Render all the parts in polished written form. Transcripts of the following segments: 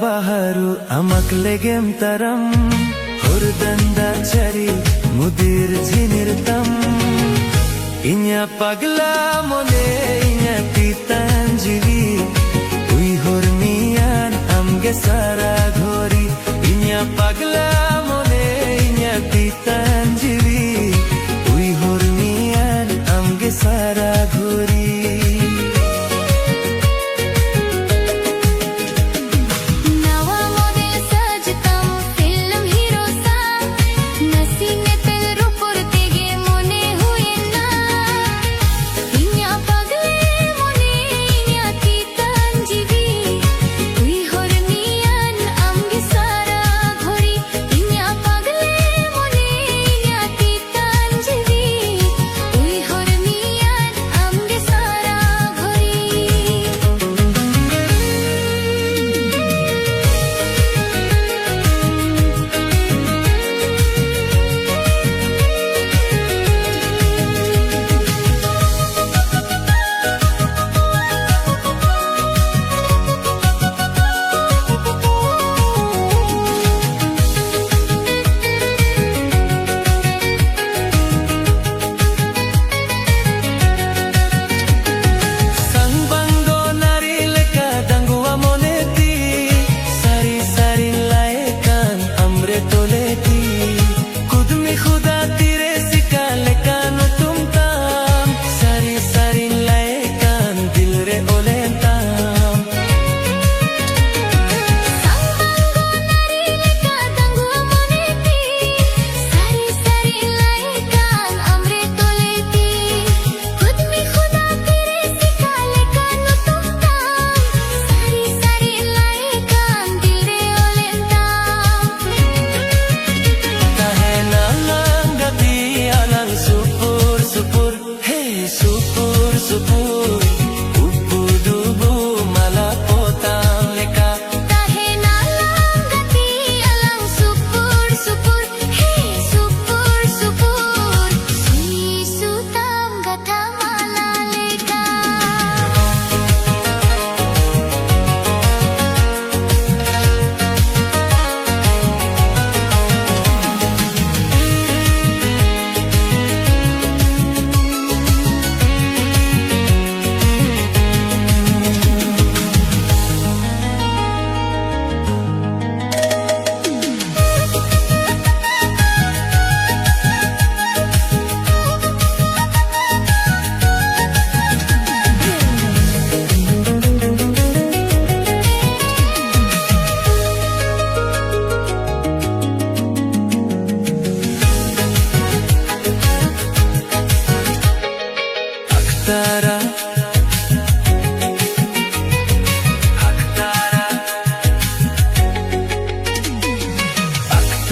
baharu amak legem taram hurdanda chari mudir jinirtam inya pagla mone inya pitanjili ui hormian amge sara ghori inya pagla mone inya pitanjili ui hormian amge sara ghori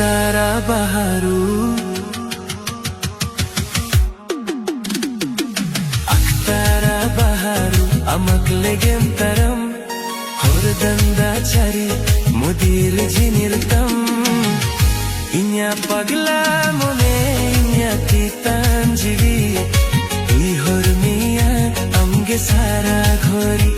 Aktara baharu Aktara baharu amak legem taram hordanda chari mudir jinirtam inya pagla mone inya pitanjili ui hormiya amge sara ghori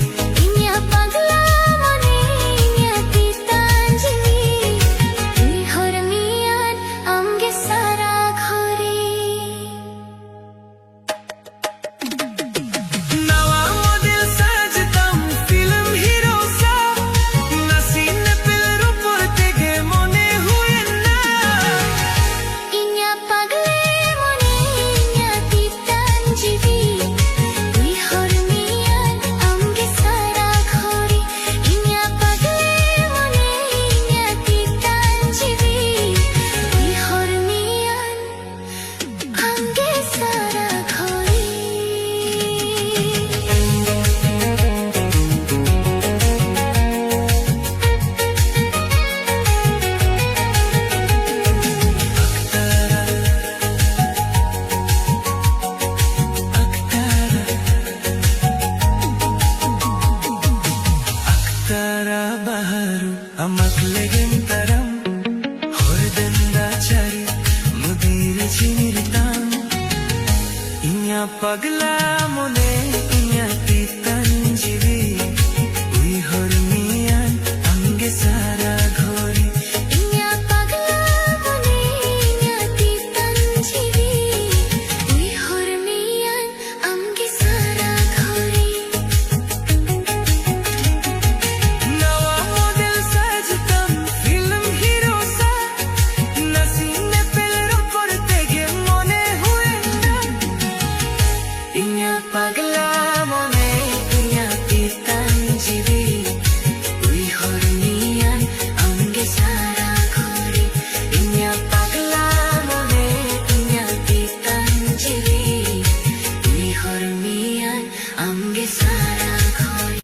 amak legem taram hordanda chari mudir jinirtam inya pagla mone inya pitanjili ui hormiyan amge amge sara ghori inya pagla mone inya titanjivi ui hormiyan amge sara ghori nawa model sajtam film hero sa nasine pelro porte ge mone hue na inya pagla mone inya titanjivi ui hormiyan amge sara ghori inya pagla mone inya titanjivi ui hormiyan amge sara ghori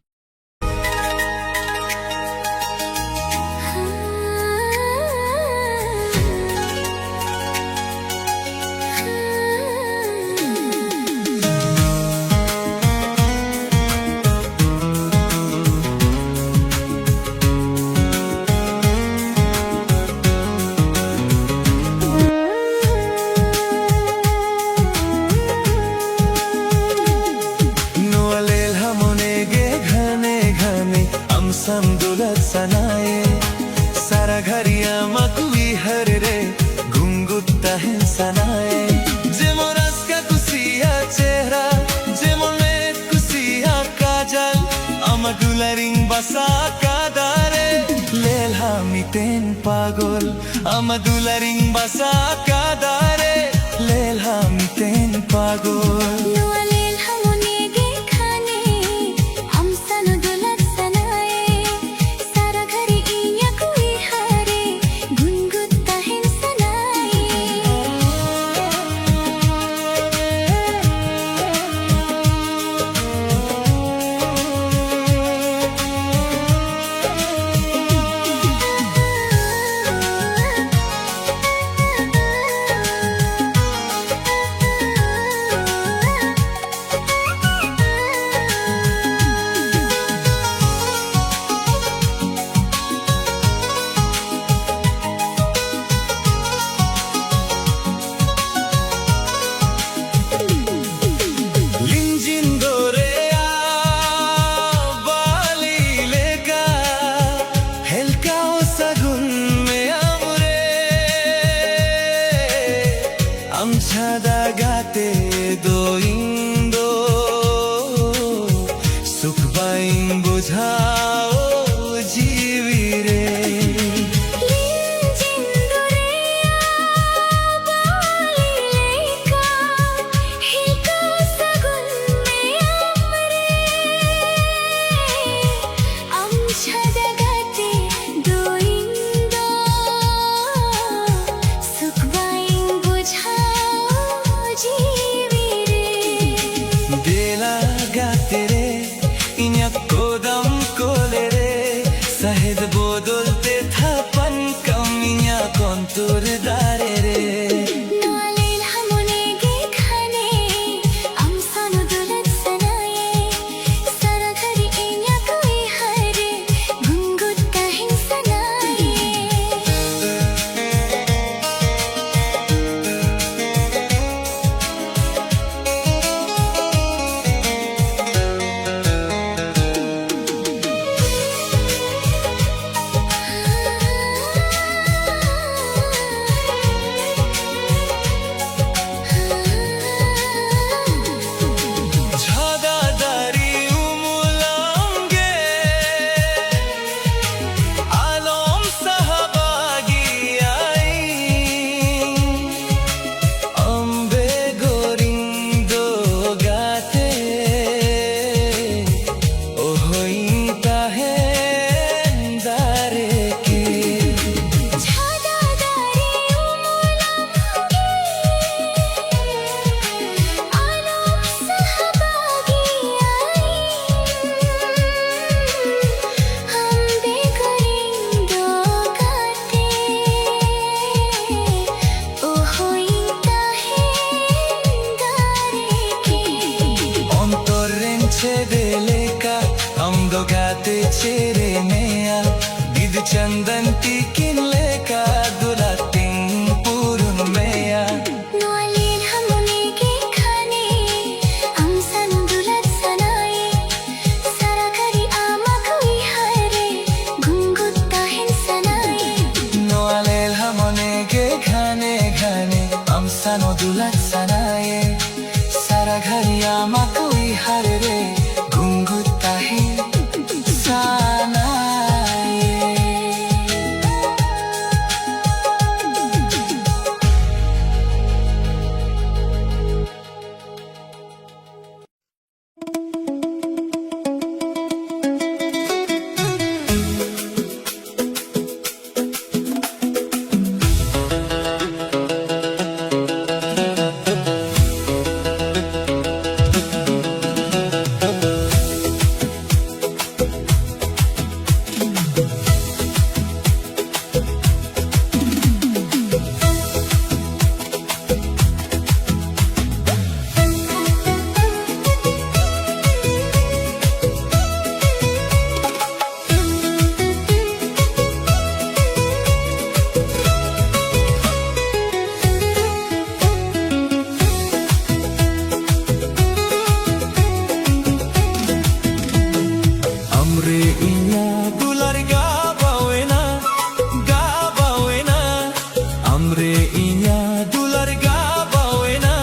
Nualel hamonege ghane ghane amsam dulat sanaye sara ghariya makui har re ghungutta hen sanaye jemon aska kusiya chehra jemon med kusiya kajal amadularing basa kadare lel hamiten pagol amadularing basa kadare lel hamiten pagol nualel hamonege khane amsanu dulat sanaye sara ghari inya kui hare gungutta hen sanaye Amchadagate doindo sukbain bujhao jivire Sahed bodolte tha pan kaminya kontur dare re nualel hamonege khane amsanu dulat sanaye sara ghari inya kui hare gungutta hen sanaye Saragari amakui harere gungutahi sanaye. Amre inya dular gabawena, gabawena. Amre inya dular gabawena,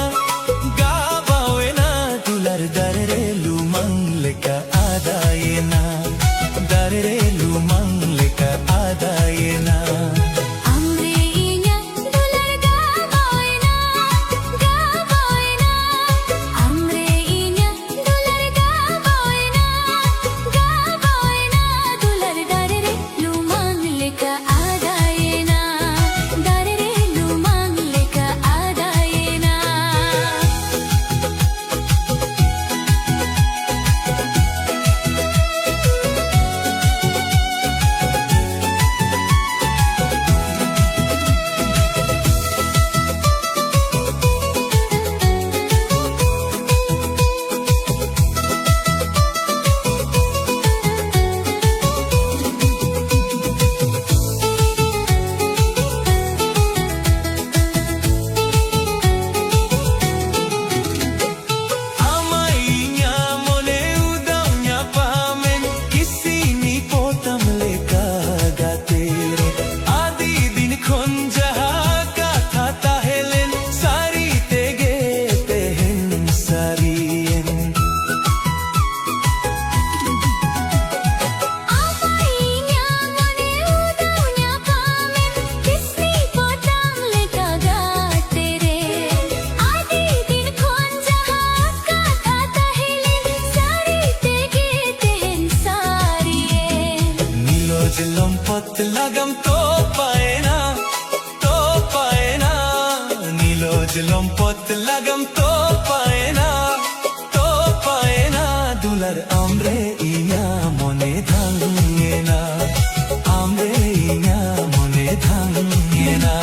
gabawena. Dular darere lumang leka adayena, darere lumang leka adayena. Amre inya dular gabawena, gabawena. Amre inya dular gabawena, gabawena. Dular darere lumang leka adayena, darere lumang leka adayena. Amainya mone udang nya pamen kisini potam leka gatere adi din khonja katha tahelen sari tege tehen sarien. Amainya mone udaunya pamen kisni potam leka gatere adi din khonja katha tahelen sari tege tehen sarien. नीलोज लंपत लगम तो पाएना, तो पाएना. नीलोज लंपत लगम तो पाएना, तो पाएना. दुलर आमरे इया मने धांगेना, आमरे इया मने धांगेना.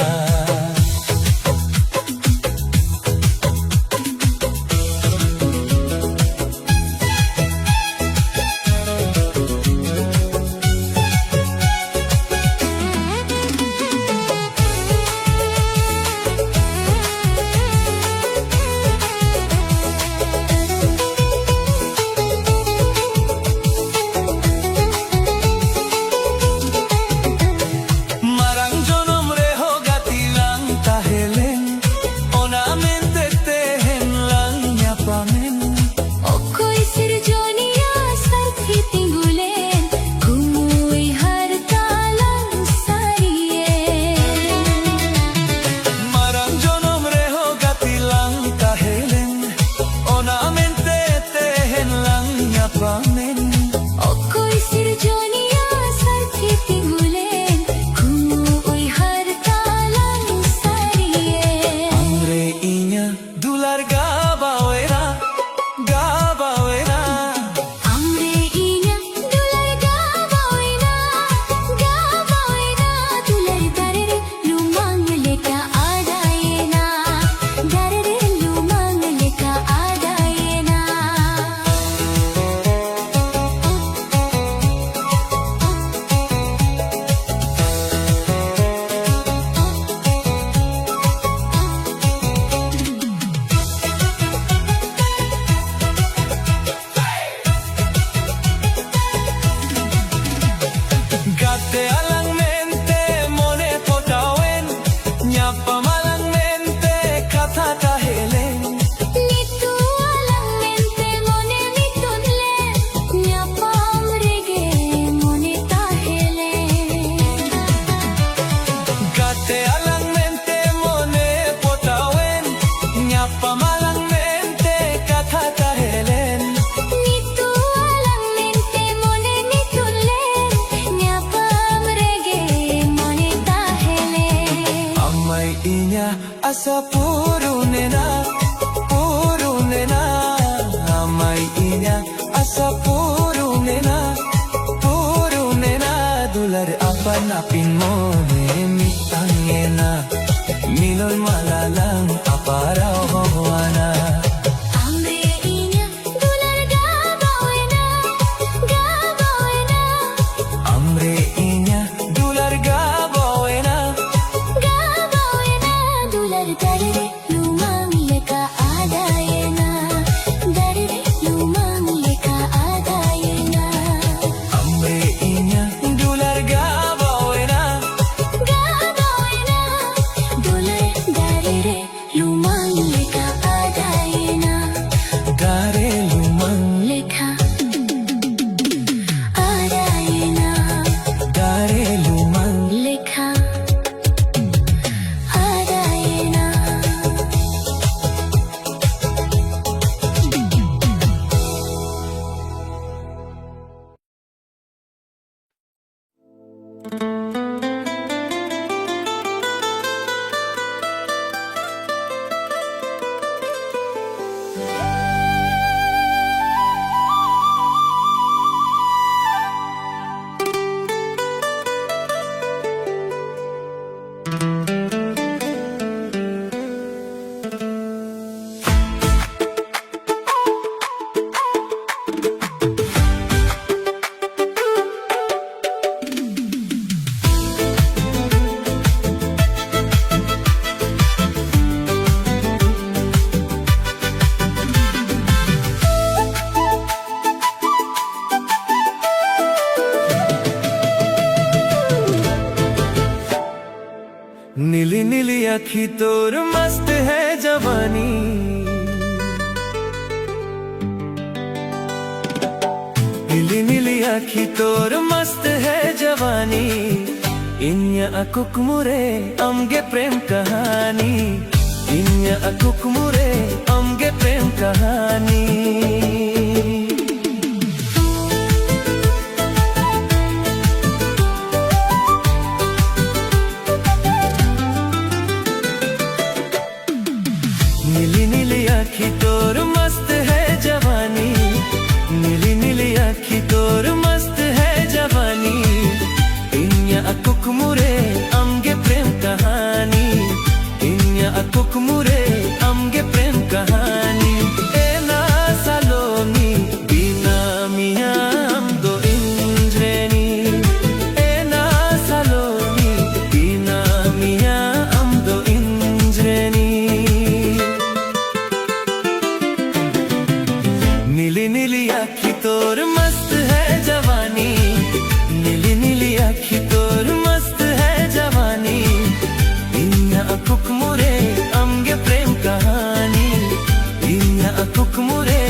sa puro nena Dular apan-apin mo mitangena Milol malalang aparaw hawana Amre inya dular gabawena Amre inya dular gabawena dular darire lumang leka adayena darire lumang leka adayena Amre inya dular gabawena dular darire lumang leka adayena Dare lumang leka adayena dare lumang leka adayena नीली नीली आँखी तोर मस्त है जवानी नीली नीली आँखी तोर मस्त है जवानी इन्या अकुक मुरे अमगे प्रेम कहानी इन्या अकुक मुरे अमगे प्रेम कहानी नीली नीली आँखी तोर मस्त है जवानी नीली नीली आँखी तोर मस्त है जवानी इन्या अकुक मुरे अमगे प्रेम कहानी इन्या अकुक मुरे अमगे प्रेम कहानी एना सालोनी बिना मिया दो इंद्रेनी एना सालोनी बिना मिया दो इंद्रेनी नीली नीली आँखी तोर मस्त है जवानी नीली नीली आँखी तोर मस्त है जवानी इन्या अकुक मुरे अमगे प्रेम कहानी इन्या अकुक मुरे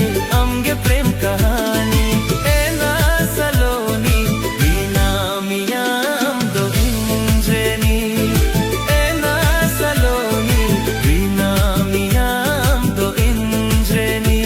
अमगे प्रेम कहानी एना सलोनी बिना मिया दो इंद्रेनी एना सलोनी बिना मिया दो इंद्रेनी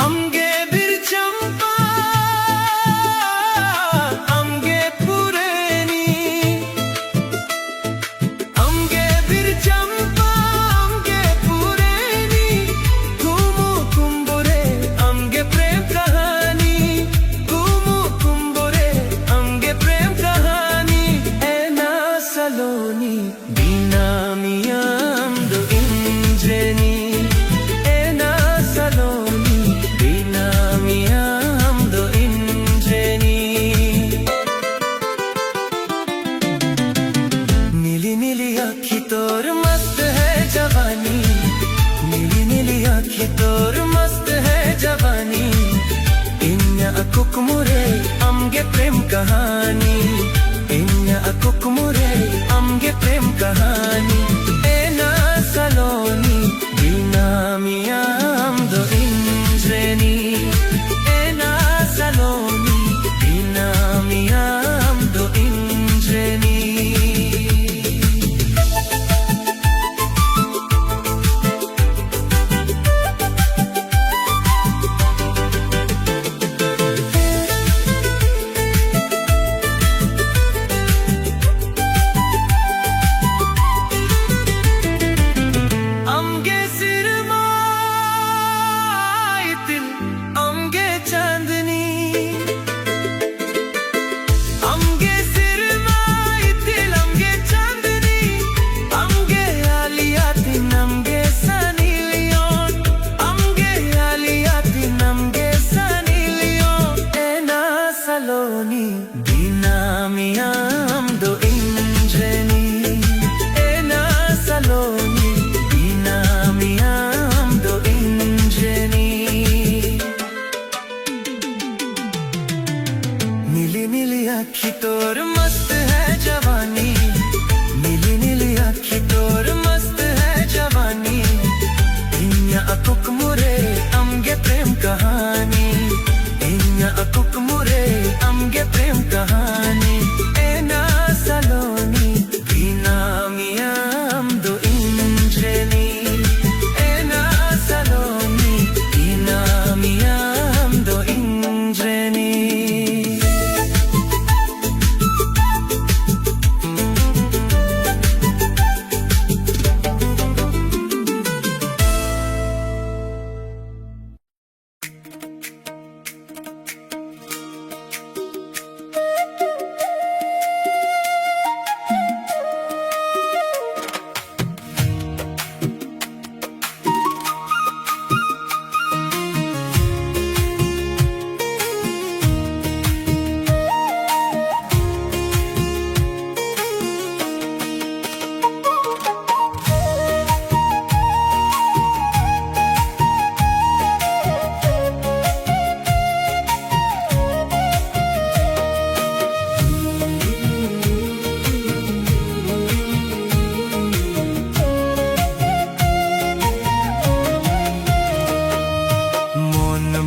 अमगे बिर चंपा अमगे पुरेनी अमगे बिर चंपा अमगे पुरेनी कुमु कुंबुरे अमगे प्रेम कहानी कुमु कुंबुरे अमगे प्रेम कहानी एना सलोनी बिना मिया दो इंद्रेनी एना सलोनी बिना मिया दो इंद्रेनी नीली नीली आँखी तोर मस्त है जवानी नीली नीली आँखी तोर मस्त है जवानी इन्या अकुक मुरे अमगे प्रेम कहानी इन्या अकुक मुरे अमगे प्रेम कहानी एना सलोनी बिना मिया दो इंद्रेनी akuk mure amge prem kahani Inya akuk mure amge prem kahani Ena saloni binamiyam do injreni Ena saloni binamiyam do injreni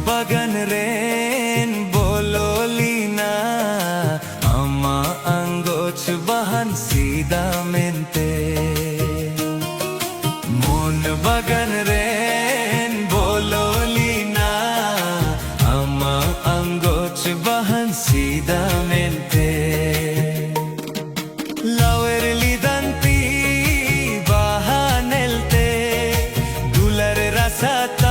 Bagan ren bololina ama angoch bahan sidamente Mon bagan ren bololina ama angoch bahan sidamente Lawer lidanti bahanelte dular rasatam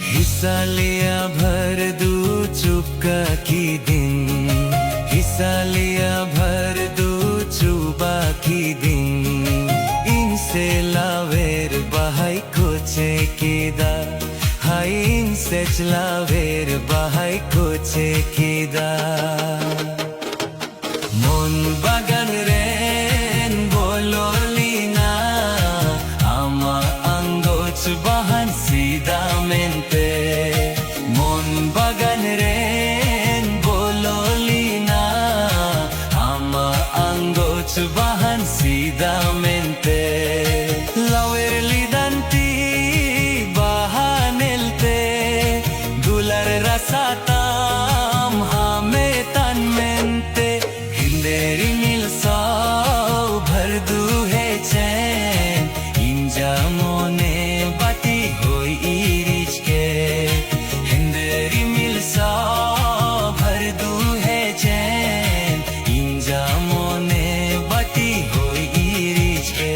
हिस्सा लिया भर दू चुपका की दिन हिस्सा लिया भर दू चुबा की दिन इनसे लावेर बाहाई कोचे कीदा हाई इनसे चलावेर बाहाई कोचे कीदा मन बागान rain bololina ama angoch bahan sidamente Mon bagan ren bololina ama angoch bahan sidamente Lawer lidanti bahanelte dular rasatam hame tanmente Hinderi milsau bhardu hai chain inja mone bati hoi irichke Hinderi milsau bhardu hai chain inja mone bati hoi irichke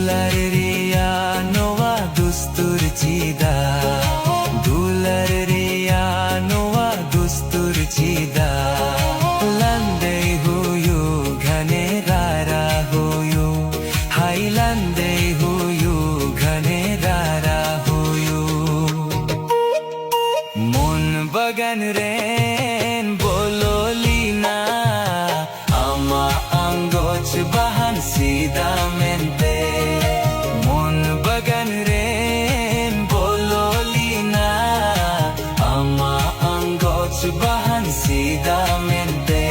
Dularia nova dustur chida Dularia nova dustur chida Lande huyu ghane rara huyu Hai lande huyu ghane rara huyu Mon bagan ren bololina ama angoch bahan sidamente Mon bagan ren bololina ama angoch bahan sidamente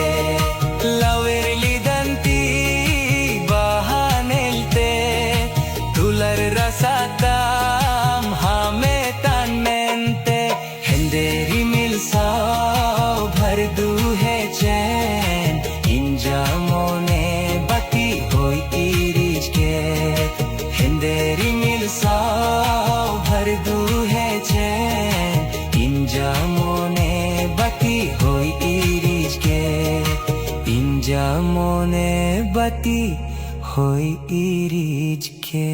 Lawer lidanti bahanelte dular rasatam hame tanmente বাতি হই ইরিজকে